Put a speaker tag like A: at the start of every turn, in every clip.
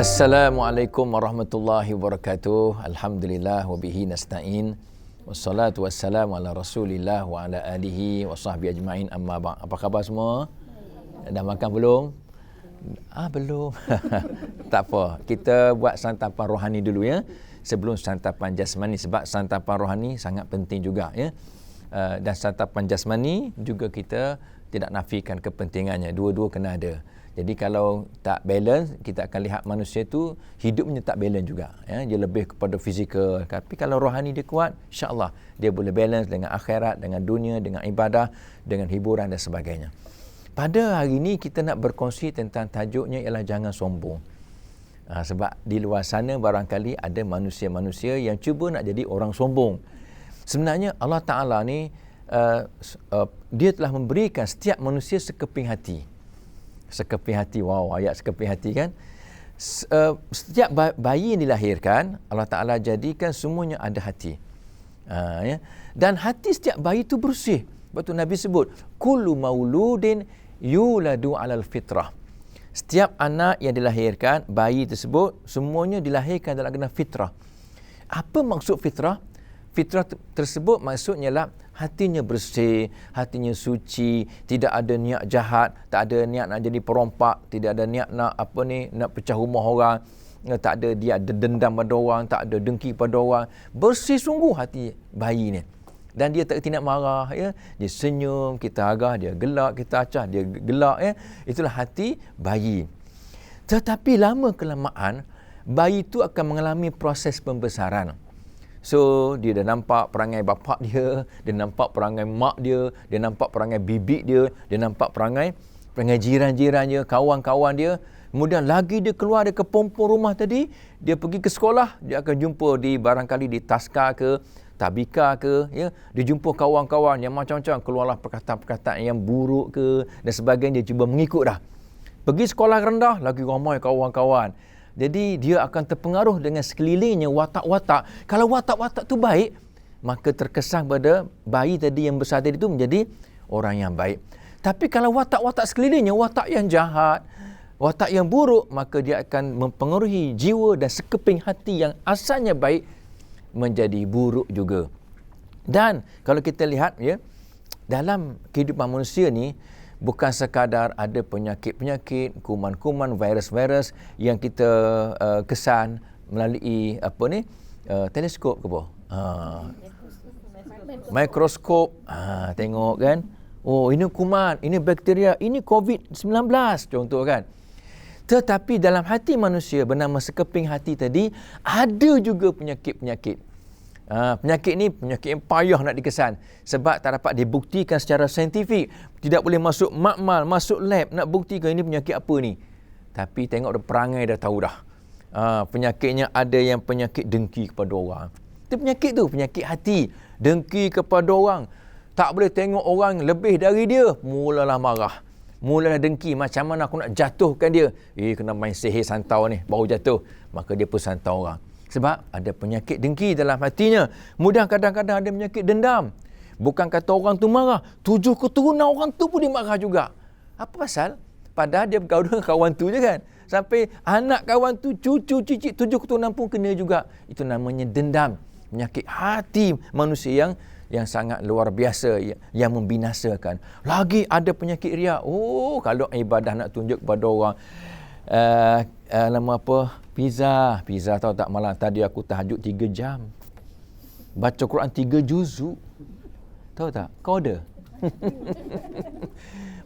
A: Assalamualaikum warahmatullahi wabarakatuh. Alhamdulillah wa bihi nasta'in. Wassalatu wassalamu ala Rasulillah wa ala alihi wa sahbihi ajma'in, amma ba'. Apa khabar semua? Dah makan belum? Belum. Tak apa. Kita buat santapan rohani dulu ya. Sebelum santapan jasmani, sebab santapan rohani sangat penting juga ya. Dan santapan jasmani juga kita tidak nafikan kepentingannya. Dua-dua kena ada. Jadi kalau tak balance, kita akan lihat manusia tu hidupnya tak balance juga. Ya? Dia lebih kepada fizikal. Tapi kalau rohani dia kuat, insya-Allah dia boleh balance dengan akhirat, dengan dunia, dengan ibadah, dengan hiburan dan sebagainya. Pada hari ini kita nak berkongsi tentang tajuknya ialah jangan sombong. Sebab di luar sana barangkali ada manusia-manusia yang cuba nak jadi orang sombong. Sebenarnya Allah Ta'ala ni dia telah memberikan setiap manusia sekeping hati. Sekeping hati, wow, ayat sekeping hati kan. Setiap bayi yang dilahirkan, Allah Ta'ala jadikan semuanya ada hati. Ya. Dan hati setiap bayi itu bersih. Sebab tu Nabi sebut, kullu mauludin yuladu alal fitrah. Setiap anak yang dilahirkan, bayi tersebut, semuanya dilahirkan dalam kena fitrah. Apa maksud fitrah? Fitrah tersebut maksudnya lah hatinya bersih, hatinya suci, tidak ada niat jahat, tak ada niat nak jadi perompak, tidak ada niat nak nak pecah rumah orang, tak ada dia ada dendam pada orang, tak ada dengki pada orang. Bersih sungguh hati bayi ni. Dan dia tak tindak marah ya. Dia senyum, kita agah, dia gelak, kita acah, dia gelak ya. Itulah hati bayi. Tetapi lama kelamaan bayi itu akan mengalami proses pembesaran. So, dia dah nampak perangai bapa dia nampak perangai mak dia nampak perangai bibik dia nampak perangai jiran-jiran dia, kawan-kawan dia. Kemudian lagi dia keluar dari kepompong rumah tadi, dia pergi ke sekolah, dia akan jumpa barangkali di taska ke, tabika ke, ya. Dia jumpa kawan-kawan yang macam-macam, keluarlah perkataan-perkataan yang buruk ke dan sebagainya, dia cuba mengikut dah. Pergi sekolah rendah, lagi ramai kawan-kawan. Jadi dia akan terpengaruh dengan sekelilingnya watak-watak. Kalau watak-watak tu baik, maka terkesan pada bayi tadi yang besar tadi itu menjadi orang yang baik. Tapi kalau watak-watak sekelilingnya watak yang jahat, watak yang buruk, maka dia akan mempengaruhi jiwa dan sekeping hati yang asalnya baik menjadi buruk juga. Dan kalau kita lihat ya, dalam kehidupan manusia ni, bukan sekadar ada penyakit-penyakit, kuman-kuman, virus-virus yang kita kesan melalui teleskop ke apa? Mikroskop. Tengok kan. Oh, ini kuman, ini bakteria, ini COVID-19 contoh kan. Tetapi dalam hati manusia bernama sekeping hati tadi ada juga penyakit-penyakit. Penyakit ni penyakit yang payah nak dikesan sebab tak dapat dibuktikan secara saintifik. Tidak boleh masuk makmal, masuk lab nak buktikan ini penyakit apa ni. Tapi tengok perangai dah tahu dah. Penyakitnya ada yang penyakit dengki kepada orang. Itu penyakit tu, penyakit hati. Dengki kepada orang. Tak boleh tengok orang lebih dari dia, mulalah marah. Mulalah dengki, macam mana aku nak jatuhkan dia. Kena main sihir santau ni, baru jatuh. Maka dia pun santau orang. Sebab ada penyakit dengki dalam hatinya. Kemudian kadang-kadang ada penyakit dendam. Bukan kata orang tu marah, 7 keturunan orang tu pun dia marah juga. Apa pasal? Padahal dia bergaul dengan kawan tu je kan. Sampai anak kawan tu, cucu, cicit, 7 keturunan pun kena juga. Itu namanya dendam. Penyakit hati manusia yang sangat luar biasa, yang membinasakan. Lagi ada penyakit riak. Oh, kalau ibadah nak tunjuk kepada orang, nama apa? Pizza tahu tak, malam tadi aku tahajud 3 jam. Baca Quran 3 juzuk. Tahu tak? Kau ada?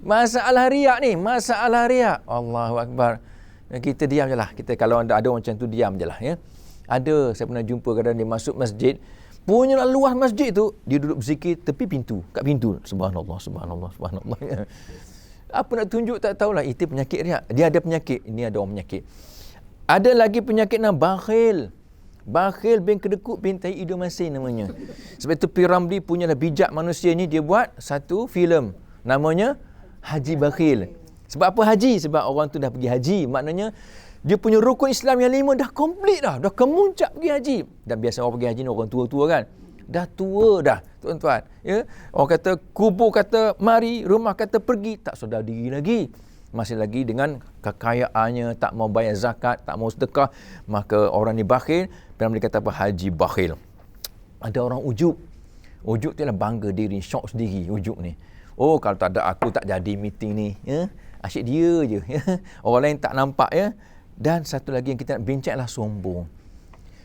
A: Masalah riak ni, masalah riak. Allahu Akbar. Kita diam je lah. Kita kalau ada orang macam tu, diam je lah ya. Ada, saya pernah jumpa kadang dia masuk masjid, punya luas masjid tu, dia duduk berzikir tepi pintu, kat pintu. Subhanallah, subhanallah, subhanallah. Apa nak tunjuk tak tahulah. Itu penyakit riak. Dia ada penyakit. Ini ada orang penyakit. Ada lagi penyakit nama bakhil. Bakhil bin kedekut bin tai hidung masin namanya. Sebab itu P. Ramlee punyalah bijak manusia ni, dia buat satu filem namanya Haji Bakhil. Sebab apa haji? Sebab orang tu dah pergi haji. Maknanya dia punya rukun Islam yang 5 dah komplit dah. Dah kemuncak pergi haji. Dan biasa orang pergi haji ni orang tua-tua kan. Dah tua dah tuan-tuan. Ya? Orang kata kubur kata mari, rumah kata pergi, tak sedar diri lagi. masih lagi dengan kekayaannya, tak mau bayar zakat, tak mau sedekah, maka orang ni bakhil. Nabi kata apa? Haji bakhil. Ada orang ujub. Ujub tu ialah bangga diri, syok sendiri ujub ni. Oh, kalau tak ada aku tak jadi meeting ni, ya. Asyik dia je, ya. Orang lain tak nampak, ya. Dan satu lagi yang kita nak bincang adalah sombong.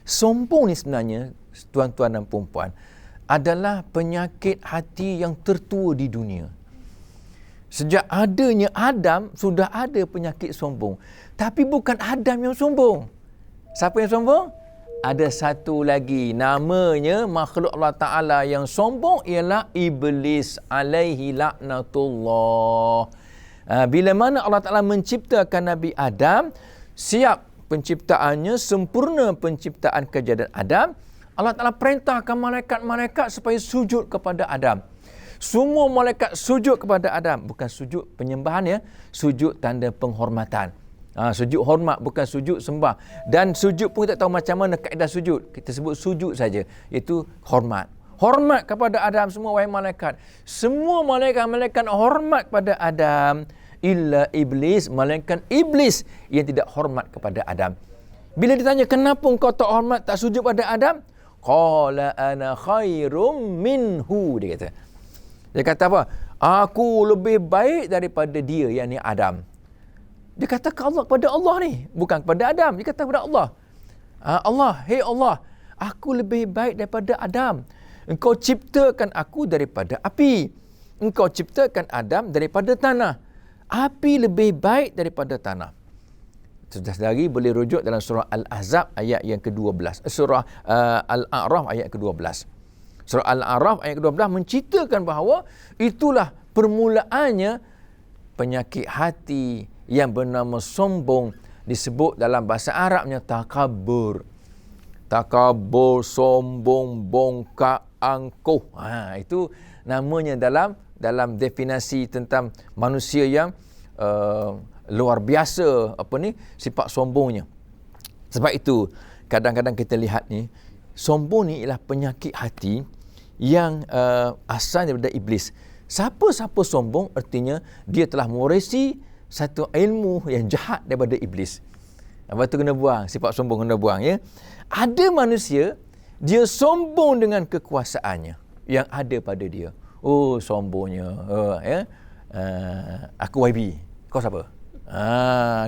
A: Sombong ni sebenarnya, tuan-tuan dan puan-puan, adalah penyakit hati yang tertua di dunia. Sejak adanya Adam, sudah ada penyakit sombong. Tapi bukan Adam yang sombong. Siapa yang sombong? Ada satu lagi, namanya makhluk Allah Ta'ala yang sombong ialah Iblis alaihi laknatullah. Bila mana Allah Ta'ala menciptakan Nabi Adam, siap penciptaannya, sempurna penciptaan kejadian Adam, Allah Ta'ala perintahkan malaikat-malaikat supaya sujud kepada Adam. Semua malaikat sujud kepada Adam. Bukan sujud penyembahan, ya. Sujud tanda penghormatan. Sujud hormat, bukan sujud sembah. Dan sujud pun kita tahu macam mana kaedah sujud. Kita sebut sujud saja. Itu hormat. Hormat kepada Adam semua, wahai malaikat. Semua malaikat-malaikat hormat kepada Adam. Illa Iblis, malaikat Iblis yang tidak hormat kepada Adam. Bila ditanya, kenapa engkau tak hormat, tak sujud pada Adam? Qala ana khairum minhu, dia kata. Dia kata apa? Aku lebih baik daripada dia, yakni Adam. Dia kata kepada Allah ni, bukan kepada Adam. Dia kata kepada Allah. Allah, hei Allah, aku lebih baik daripada Adam. Engkau ciptakan aku daripada api. Engkau ciptakan Adam daripada tanah. Api lebih baik daripada tanah. Sudah lagi boleh rujuk dalam surah Al-Ahzab ayat yang ke-12. Surah Al-A'raf ayat ke-12. Surah Al-A'raf ayat ke-12 menceritakan bahawa itulah permulaannya penyakit hati yang bernama sombong, disebut dalam bahasa Arabnya takabur. Takabur, sombong, bongkak, angkuh. Itu namanya dalam definisi tentang manusia yang luar biasa sifat sombongnya. Sebab itu kadang-kadang kita lihat ni, sombong ni ialah penyakit hati yang asalnya daripada iblis. Siapa-siapa sombong artinya dia telah mewarisi satu ilmu yang jahat daripada iblis. Lepas tu kena buang, sifat sombong kena buang, ya. Ada manusia dia sombong dengan kekuasaannya yang ada pada dia. Oh, sombongnya, ya. Aku YB. Kau siapa?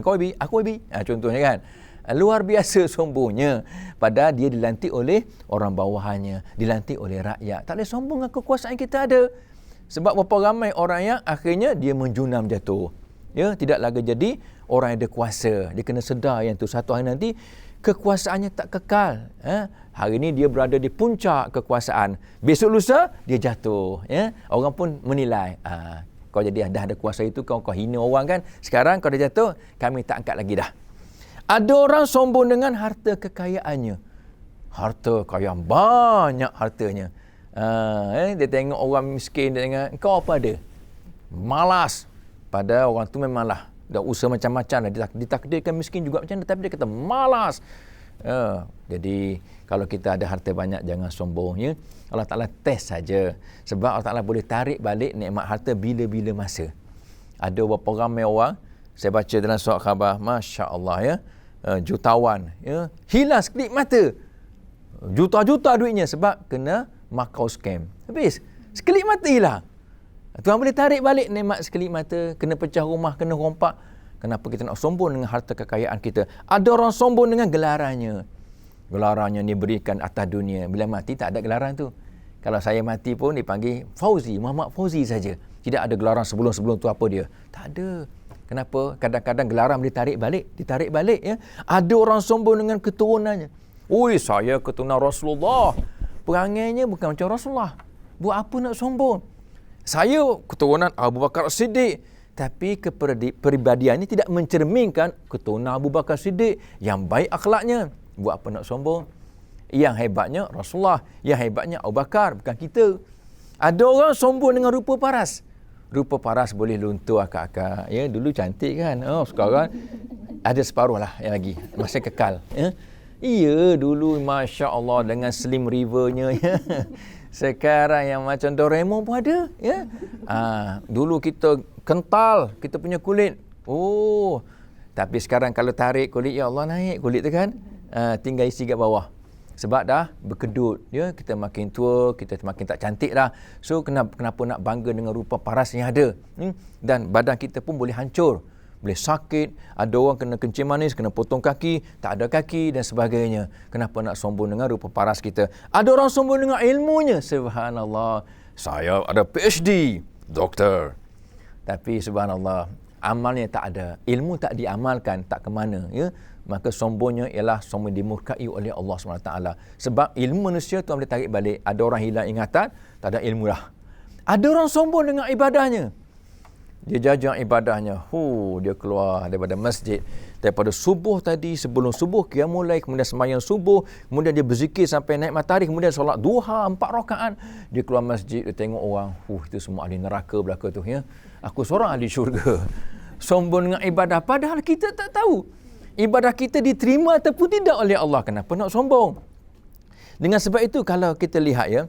A: Kau YB, aku YB. Contohnya kan. Luar biasa sombongnya. Padahal dia dilantik oleh orang bawahannya, dilantik oleh rakyat. Tak boleh sombong dengan kekuasaan kita ada. Sebab berapa ramai orang yang akhirnya dia menjunam jatuh. Ya, tidak lagi jadi orang yang ada kuasa. Dia kena sedar yang tu satu hari nanti kekuasaannya tak kekal. Hari ini dia berada di puncak kekuasaan. Besok lusa dia jatuh. Ya, orang pun menilai. Kau jadi dah ada kuasa itu, kau hina orang kan. Sekarang kau dah jatuh, kami tak angkat lagi dah. Ada orang sombong dengan harta kekayaannya. Harta kekayaan, banyak hartanya. Dia tengok orang miskin, dia tengok, kau apa ada? Malas. Padahal orang tu memanglah dah usaha macam-macam dah. Ditakdirkan miskin juga macam mana, tapi dia kata malas. Jadi kalau kita ada harta banyak, jangan sombong, ya. Allah Ta'ala test saja. Sebab Allah Ta'ala boleh tarik balik nikmat harta bila-bila masa. Ada beberapa ramai orang, saya baca dalam surat khabar, Masya Allah, ya, jutawan, ya, hilang sekelip mata, juta-juta duitnya sebab kena Macau scam. Habis sekelip mata hilang. Tuhan boleh tarik balik nikmat sekelip mata, kena pecah rumah, kena rompak. Kenapa kita nak sombong dengan harta kekayaan kita? Ada orang sombong dengan gelarannya. Gelarannya ni berikan atas dunia. Bila mati tak ada gelaran tu. Kalau saya mati pun dipanggil Fauzi, Muhammad Fauzi saja. Tidak ada gelaran sebelum tu apa dia. Tak ada. Kenapa? Kadang-kadang gelaran ditarik balik, ya. Ada orang sombong dengan keturunannya. Oi, saya keturunan Rasulullah. Perangainya bukan macam Rasulullah. Buat apa nak sombong? Saya keturunan Abu Bakar Siddiq. Tapi kepribadiannya tidak mencerminkan keturunan Abu Bakar Siddiq yang baik akhlaknya. Buat apa nak sombong? Yang hebatnya Rasulullah. Yang hebatnya Abu Bakar, bukan kita. Ada orang sombong dengan rupa paras. Rupa paras boleh luntur akak-akak. Ya, dulu cantik kan. Sekarang ada separuh lah yang lagi. Masih kekal. Ya. Iya, dulu Masya Allah dengan Slim Rivernya. Ya. Sekarang yang macam Doraemon pun ada. Ya. Dulu kita kental, kita punya kulit Oh, tapi sekarang kalau tarik kulit, ya Allah naik kulit tu kan. Tinggal isi kat bawah. Sebab dah berkedut, ya, kita makin tua, kita makin tak cantik dah. So kenapa nak bangga dengan rupa paras yang ada? Dan badan kita pun boleh hancur, boleh sakit. Ada orang kena kencing manis, kena potong kaki, tak ada kaki dan sebagainya. Kenapa nak sombong dengan rupa paras kita? Ada orang sombong dengan ilmunya. Subhanallah, saya ada PhD, doktor. Tapi subhanallah, amalnya tak ada, ilmu tak diamalkan, tak ke mana, ya. Maka sombongnya ialah sombong dimurkai oleh Allah SWT. Sebab ilmu manusia tu boleh tarik balik. Ada orang hilang ingatan, tak ada ilmu dah. Ada orang sombong dengan ibadahnya. Dia jajang ibadahnya. Dia keluar daripada masjid. Daripada subuh tadi, sebelum subuh qiyamul lail, kemudian sembahyang subuh, kemudian dia berzikir sampai naik matahari, kemudian solat duha 4 rakaat. Dia keluar masjid, dia tengok orang, itu semua ahli neraka belaka tu, ya. Aku seorang ahli syurga. Sombong dengan ibadah, padahal kita tak tahu ibadah kita diterima ataupun tidak oleh Allah. Kenapa nak sombong? Dengan sebab itu, kalau kita lihat, ya,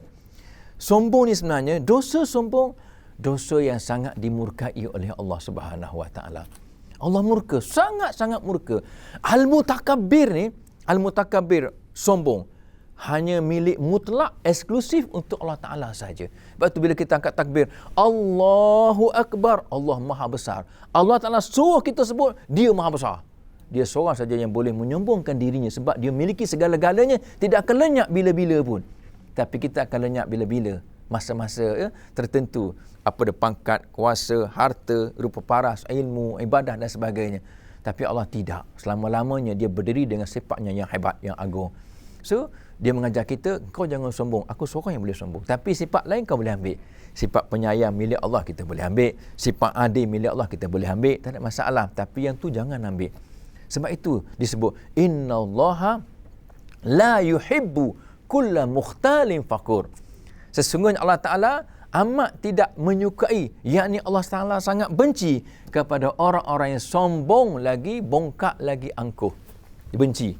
A: sombong ni sebenarnya, dosa sombong, dosa yang sangat dimurkai oleh Allah Subhanahu Wa Taala. Allah murka, sangat-sangat murka. Al-Mutakabbir ni, Al-Mutakabbir, sombong, hanya milik mutlak, eksklusif untuk Allah Ta'ala saja. Sebab tu bila kita angkat takbir, Allahu Akbar, Allah Maha Besar. Allah Ta'ala suruh kita sebut, dia Maha Besar. Dia seorang saja yang boleh menyombongkan dirinya sebab dia memiliki segala-galanya, tidak akan lenyap bila-bila pun. Tapi kita akan lenyap bila-bila, masa-masa, ya, tertentu. Apa dia, pangkat, kuasa, harta, rupa paras, ilmu, ibadah dan sebagainya. Tapi Allah tidak. Selama-lamanya dia berdiri dengan sifatnya yang hebat, yang agung. So, dia mengajar kita, kau jangan sombong. Aku seorang yang boleh sombong. Tapi sifat lain kau boleh ambil. Sifat penyayang milik Allah kita boleh ambil. Sifat adil milik Allah kita boleh ambil. Tak ada masalah. Tapi yang tu jangan ambil. Sebab itu disebut, innallaha la yuhibbu kulla mukhtalin fakur. Sesungguhnya Allah Ta'ala amat tidak menyukai, yakni Allah Ta'ala sangat benci kepada orang-orang yang sombong lagi, bongkak lagi angkuh. Dia benci.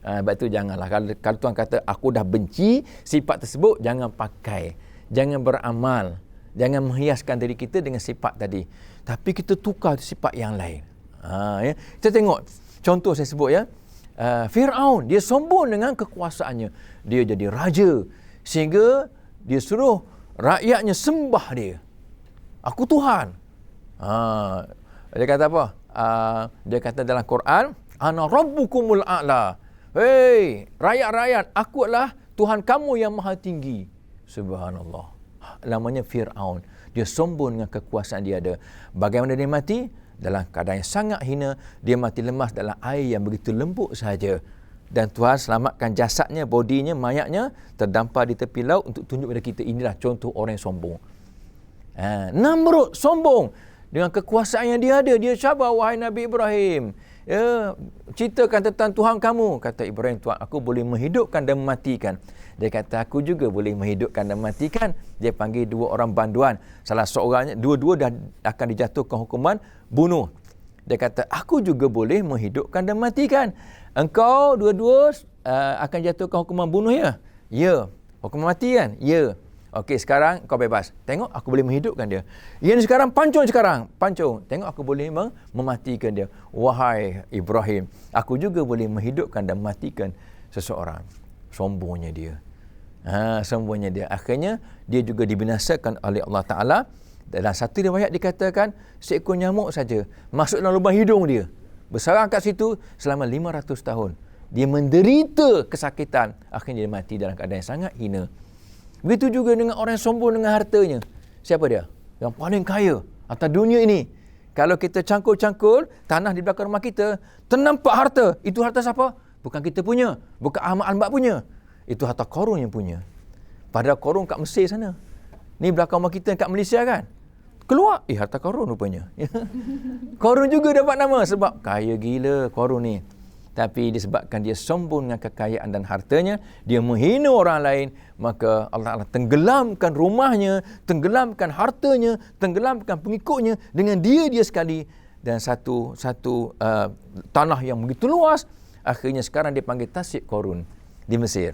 A: Sebab itu janganlah. Kalau Tuhan kata, aku dah benci sifat tersebut, jangan pakai. Jangan beramal. Jangan menghiaskan diri kita dengan sifat tadi. Tapi kita tukar sifat yang lain. Ya. Kita tengok contoh saya sebut, ya, Fir'aun, dia sombong dengan kekuasaannya. Dia jadi raja sehingga dia suruh rakyatnya sembah dia. Aku Tuhan. Dia kata apa? Dia kata dalam Quran, ana rabbukumul a'la. Hei rakyat-rakyat, aku adalah Tuhan kamu yang maha tinggi. Subhanallah. Namanya Fir'aun. Dia sombong dengan kekuasaan dia ada. Bagaimana dia mati? Dalam keadaan yang sangat hina. Dia mati lemas dalam air yang begitu lembut sahaja. Dan Tuhan selamatkan jasadnya, bodinya, mayatnya terdampar di tepi laut untuk tunjuk kepada kita, inilah contoh orang yang sombong. Namrud sombong dengan kekuasaan yang dia ada. Dia cabar, wahai Nabi Ibrahim, ya, ceritakan tentang Tuhan kamu. Kata Ibrahim, Tuhan aku boleh menghidupkan dan mematikan. Dia kata, aku juga boleh menghidupkan dan mematikan. Dia panggil 2 orang banduan. Salah seorangnya, dua-dua dah akan dijatuhkan hukuman bunuh. Dia kata, aku juga boleh menghidupkan dan mematikan. Engkau dua-dua akan jatuhkan hukuman bunuh, ya? Ya. Hukuman mati kan? Ya. Okey, sekarang kau bebas. Tengok, aku boleh menghidupkan dia. Yang sekarang, pancung sekarang. Pancung. Tengok, aku boleh mematikan dia. Wahai Ibrahim, aku juga boleh menghidupkan dan mematikan seseorang. Sombongnya dia. Sombongnya dia. Akhirnya, dia juga dibinasakan oleh Allah Ta'ala. Dalam satu riwayat dikatakan, seekor nyamuk saja masuk dalam lubang hidung dia. Bersarang kat situ selama 500 tahun. Dia menderita kesakitan. Akhirnya dia mati dalam keadaan yang sangat hina. Begitu juga dengan orang yang sombong dengan hartanya. Siapa dia? Yang paling kaya atas dunia ini. Kalau kita cangkul-cangkul tanah di belakang rumah kita, ternampak harta. Itu harta siapa? Bukan kita punya. Bukan Ahmad Al-Mat punya. Itu harta Qarun yang punya. Padahal Qarun kat Mesir sana. Ni belakang rumah kita kat Malaysia kan? Keluar, harta Qarun rupanya. Qarun juga dapat nama sebab kaya gila Qarun ni. Tapi disebabkan dia sombong dengan kekayaan dan hartanya, dia menghina orang lain, maka Allah tenggelamkan rumahnya, tenggelamkan hartanya, tenggelamkan pengikutnya dengan dia sekali. Dan satu tanah yang begitu luas, akhirnya sekarang dia panggil Tasik Qarun di Mesir.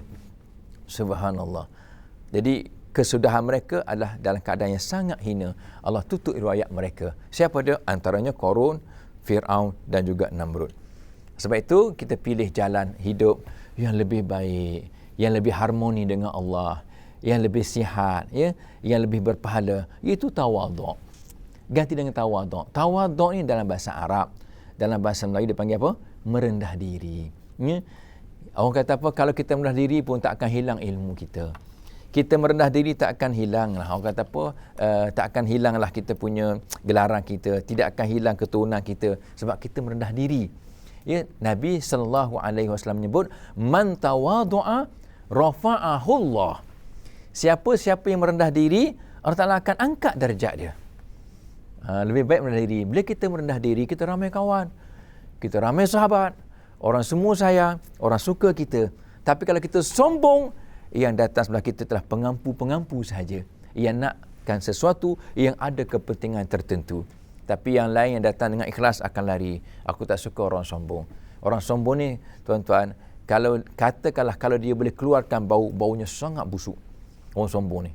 A: Subhanallah. Jadi kesudahan mereka adalah dalam keadaan yang sangat hina. Allah tutup riwayat mereka. Siapa dia? Antaranya Qarun, Fir'aun dan juga Namrud. Sebab itu kita pilih jalan hidup yang lebih baik, yang lebih harmoni dengan Allah, yang lebih sihat, ya, yang lebih berpahala, iaitu tawaduk. Ganti dengan tawaduk. Tawaduk ni dalam bahasa Arab, dalam bahasa Melayu dipanggil apa? Merendah diri. Ya? Orang kata apa? Kalau kita merendah diri pun tak akan hilang ilmu kita. Kita merendah diri tak akan hilang lah. Orang kata apa? Tak akan hilang lah kita punya gelaran kita. Tidak akan hilang keturunan kita. Sebab kita merendah diri. Ya, Nabi SAW menyebut, Man tawadu'a rafa'ahu Allah. Siapa-siapa yang merendah diri, Allah Ta'ala akan angkat darjat dia. Lebih baik merendah diri. Bila kita merendah diri, kita ramai kawan. Kita ramai sahabat. Orang semua sayang. Orang suka kita. Tapi kalau kita sombong, yang datang sebelah kita telah pengampu-pengampu sahaja. Yang nakkan sesuatu yang ada kepentingan tertentu. Tapi yang lain yang datang dengan ikhlas akan lari. Aku tak suka orang sombong. Orang sombong ni, tuan-tuan, katakanlah kalau dia boleh keluarkan baunya sangat busuk. Orang sombong ni.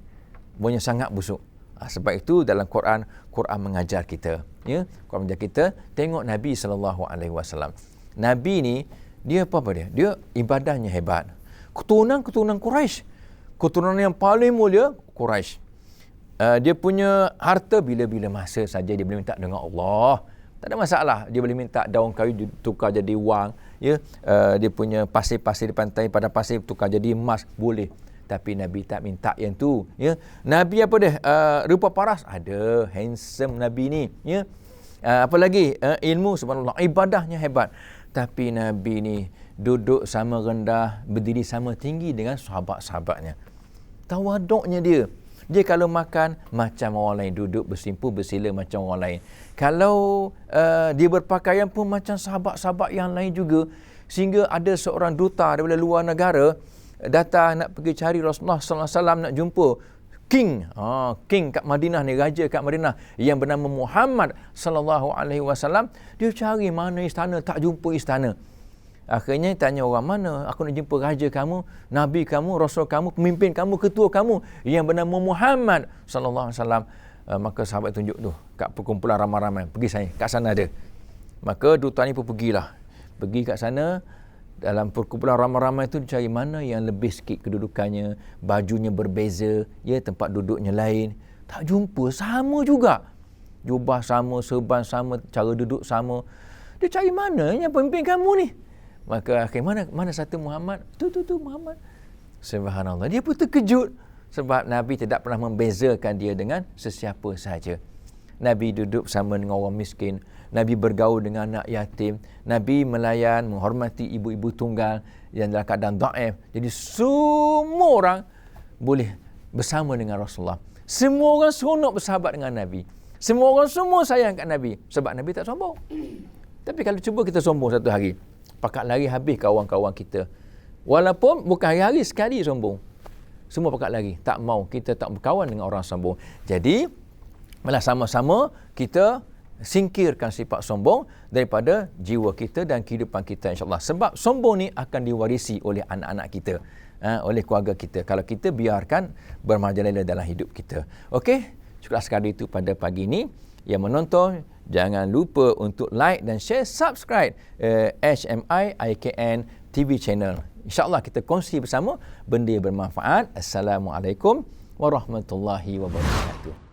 A: Baunya sangat busuk. Sebab itu dalam Quran mengajar kita. Ya? Quran mengajar kita, tengok Nabi SAW. Nabi ni, dia apa dia? Dia ibadahnya hebat. Keturunan Quraisy. Keturunan yang paling mulia Quraisy. Dia punya harta bila-bila masa saja dia boleh minta dengan Allah. Tak ada masalah. Dia boleh minta daun kayu tukar jadi wang. Ya? Dia punya pasir-pasir di pantai pada pasir tukar jadi emas. Boleh. Tapi Nabi tak minta yang tu. Ya? Nabi apa dia? Rupa paras? Ada. Handsome Nabi ni. Ya? Apa lagi? Ilmu, subhanallah. Ibadahnya hebat. Tapi Nabi ni duduk sama rendah, berdiri sama tinggi dengan sahabat-sahabatnya. Tawaduknya dia. Dia kalau makan, macam orang lain. Duduk bersimpu, bersila macam orang lain. Kalau dia berpakaian pun macam sahabat-sahabat yang lain juga. Sehingga ada seorang duta daripada luar negara, datang nak pergi cari Rasulullah SAW, nak jumpa King kat Madinah ni, raja kat Madinah yang bernama Muhammad SAW. Dia cari mana istana, tak jumpa istana. Akhirnya tanya orang, mana aku nak jumpa raja kamu, nabi kamu, rasul kamu, pemimpin kamu, ketua kamu yang bernama Muhammad SAW. Maka sahabat tunjuk tu kat perkumpulan ramai-ramai, pergi saya kat sana ada. Maka duta ni pun pergilah, pergi kat sana. Dalam perkumpulan ramai-ramai itu dicari mana yang lebih sikit kedudukannya, bajunya berbeza, ya, tempat duduknya lain. Tak jumpa, sama juga. Jubah sama, serban sama, cara duduk sama. Dia cari mana yang pemimpin kamu ni? Maka akhirnya mana satu Muhammad? Tu Muhammad. Subhanallah. Dia pun terkejut sebab Nabi tidak pernah membezakan dia dengan sesiapa sahaja. Nabi duduk sama dengan orang miskin. Nabi bergaul dengan anak yatim. Nabi melayan, menghormati ibu-ibu tunggal yang dalam keadaan dhaif. Jadi semua orang boleh bersama dengan Rasulullah. Semua orang seronok bersahabat dengan Nabi. Semua orang semua sayang kat Nabi. Sebab Nabi tak sombong. Tapi kalau cuba kita sombong satu hari, pakat lari habis kawan-kawan kita. Walaupun bukan hari-hari, sekali sombong. Semua pakat lari. Tak mau. Kita tak berkawan dengan orang sombong. Jadi, malah sama-sama kita singkirkan sifat sombong daripada jiwa kita dan kehidupan kita, insyaAllah. Sebab sombong ni akan diwarisi oleh anak-anak kita, oleh keluarga kita, kalau kita biarkan bermerajalela dalam hidup kita. Okey, cukuplah sekadar itu pada pagi ini. Yang menonton, jangan lupa untuk like dan share, subscribe HMI IKN TV channel. InsyaAllah kita kongsi bersama benda yang bermanfaat. Assalamualaikum warahmatullahi wabarakatuh.